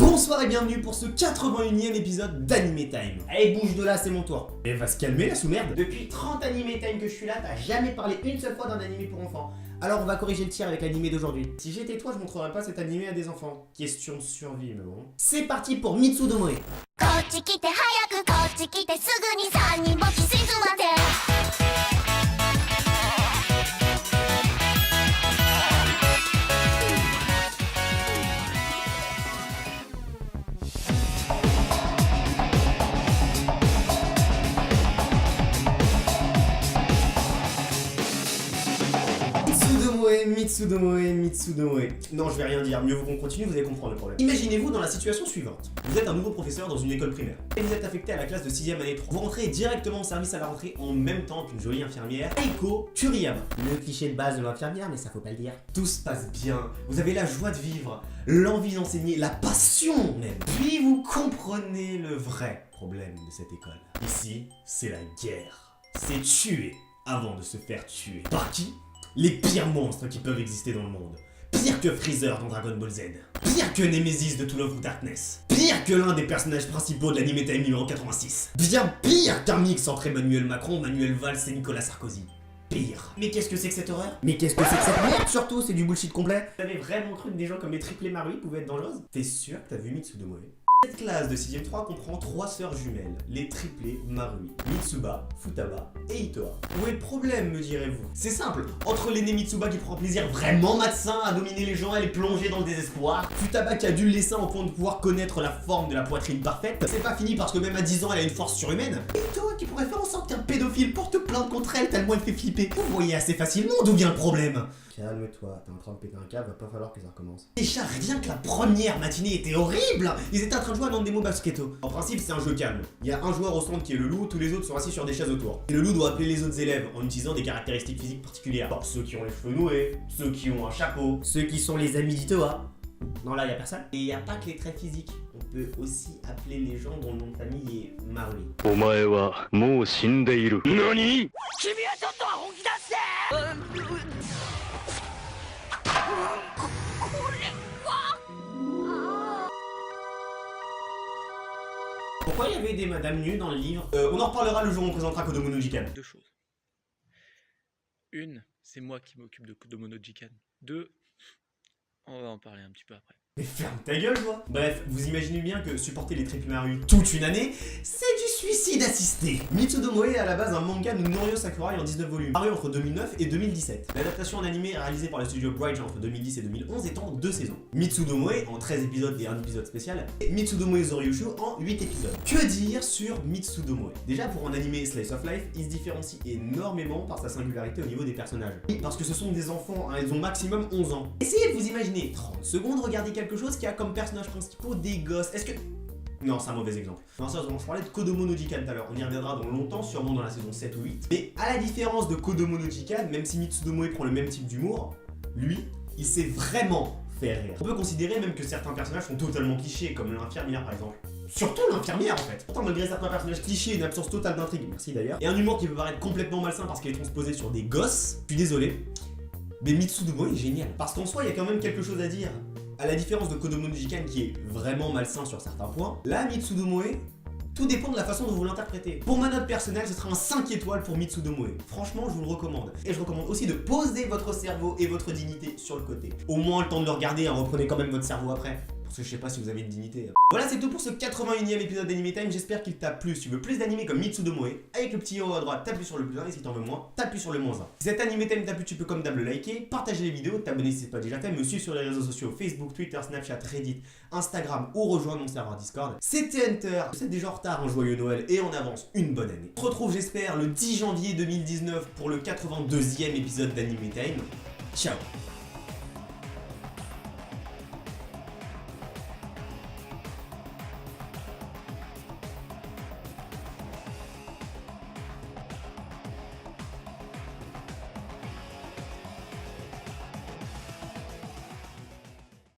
Bonsoir et bienvenue pour ce 81e épisode d'Anime Time. Allez, bouge de là, c'est mon tour. Et va se calmer la sous-merde. Depuis 30 Anime Time que je suis là, t'as jamais parlé une seule fois d'un anime pour enfants. Alors on va corriger le tir avec l'anime d'aujourd'hui. Si j'étais toi, je montrerais pas cet anime à des enfants. Question de survie, mais bon. C'est parti pour Mitsudomoe. こっち来て早くこっち来てすぐに三人ぼっち沈まて Mitsudomoe. Non, je vais rien dire, mieux vaut qu'on continue, vous allez comprendre le problème. Imaginez-vous dans la situation suivante. Vous êtes un nouveau professeur dans une école primaire. Et vous êtes affecté à la classe de 6ème année 3. Vous rentrez directement au service à la rentrée en même temps qu'une jolie infirmière, Eiko Kuriyama. Le cliché de base de l'infirmière, mais ça faut pas le dire. Tout se passe bien, vous avez la joie de vivre, l'envie d'enseigner, la passion même. Puis vous comprenez le vrai problème de cette école. Ici, c'est la guerre. C'est tuer avant de se faire tuer. Par qui ? Les pires monstres qui peuvent exister dans le monde. Pire que Freezer dans Dragon Ball Z. Pire que Nemesis de Tool of Darkness. Pire que l'un des personnages principaux de l'anime Time numéro 86. Bien pire qu'un mix entre Emmanuel Macron, Manuel Valls et Nicolas Sarkozy. Pire. Mais qu'est-ce que c'est que cette horreur? Mais qu'est-ce que c'est que cette merde surtout? C'est du bullshit complet. T'avais vraiment cru que des gens comme les triplés Marui pouvaient être dangereuses? T'es sûr que t'as vu Mitsudomoe? Cette classe de 6ème 3 comprend 3 sœurs jumelles, les triplés Marui, Mitsuba, Futaba et Itoa. Où est le problème, me direz-vous? C'est simple, entre l'aîné Mitsuba qui prend plaisir vraiment malsain à dominer les gens et les plonger dans le désespoir, Futaba qui a dû le laisser en point de pouvoir connaître la forme de la poitrine parfaite, c'est pas fini parce que même à 10 ans elle a une force surhumaine, et Itoa qui pourrait faire en sorte qu'un pédophile porte plainte contre elle tellement elle fait flipper. Vous voyez assez facilement d'où vient le problème. Calme-toi, t'es en train de péter un câble, va pas falloir que ça recommence. Déjà, rien que la première matinée était horrible. Ils étaient en train de jouer à Nandemo Basketo. En principe, c'est un jeu calme. Il y a un joueur au centre qui est le loup, tous les autres sont assis sur des chaises autour. Et le loup doit appeler les autres élèves en utilisant des caractéristiques physiques particulières. Bon, ceux qui ont les cheveux noués, ceux qui ont un chapeau, ceux qui sont les amis d'Itoa. Non, là, y a personne. Et y a pas que les traits physiques. On peut aussi appeler les gens dont le nom de famille est Marui. お前はもう死んでいる。何？君はちょっとは本気出してPourquoi il y avait des madames nues dans le livre? On en reparlera le jour où on présentera Kodomo no Jikan. Deux choses. Une, c'est moi qui m'occupe de Kodomo no Jikan. Deux, on va en parler un petit peu après. Mais ferme ta gueule, toi. Bref, vous imaginez bien que supporter les triplés Marui toute une année, c'est du suicide assisté. Mitsudomoe est à la base un manga de Norio Sakurai en 19 volumes, paru entre 2009 et 2017. L'adaptation en animé réalisée par le studio Bright entre 2010 et 2011 étant 2 saisons. Mitsudomoe en 13 épisodes et un épisode spécial, et Mitsudomoe Zoryushu en 8 épisodes. Que dire sur Mitsudomoe? Déjà, pour un animé Slice of Life, il se différencie énormément par sa singularité au niveau des personnages. Parce que ce sont des enfants, hein, ils ont maximum 11 ans. Essayez de vous imaginer 30 secondes, regardez quelque chose qui a comme personnages principaux des gosses. Est-ce que... Non, c'est un mauvais exemple. Non, sérieusement, je parlais de Kodomo no Jikan tout à l'heure. On y reviendra dans longtemps, sûrement dans la saison 7 ou 8. Mais à la différence de Kodomo no Jikan, même si Mitsudomoe prend le même type d'humour, lui, il sait vraiment faire rire. On peut considérer même que certains personnages sont totalement clichés, comme l'infirmière par exemple. Surtout l'infirmière en fait. Pourtant, malgré certains personnages clichés, une absence totale d'intrigue, merci d'ailleurs, et un humour qui peut paraître complètement malsain parce qu'il est transposé sur des gosses, je suis désolé, mais Mitsudomoe est génial. Parce qu'en soi, il y a quand même quelque chose à dire. À la différence de Kodomo no Jikan qui est vraiment malsain sur certains points, là, Mitsudomoe, tout dépend de la façon dont vous l'interprétez. Pour ma note personnelle, ce sera un 5 étoiles pour Mitsudomoe. Franchement, je vous le recommande. Et je recommande aussi de poser votre cerveau et votre dignité sur le côté. Au moins le temps de le regarder, hein, reprenez quand même votre cerveau après. Parce que je sais pas si vous avez une dignité. Voilà, c'est tout pour ce 81e épisode d'Anime Time. J'espère qu'il t'a plu. Si tu veux plus d'animés comme Mitsudomoe, avec le petit héros à droite, t'appuies sur le plus 1. Et si t'en veux moins, t'appuies sur le moins 1. Si cet Anime Time t'a plu, tu peux comme d'hab le liker, partager les vidéos, t'abonner si c'est pas déjà fait, me suivre sur les réseaux sociaux Facebook, Twitter, Snapchat, Reddit, Instagram ou rejoindre mon serveur Discord. C'était Hunter. C'est déjà en retard, un joyeux Noël et on avance une bonne année. On se retrouve, j'espère, le 10 janvier 2019 pour le 82e épisode d'Anime Time. Ciao.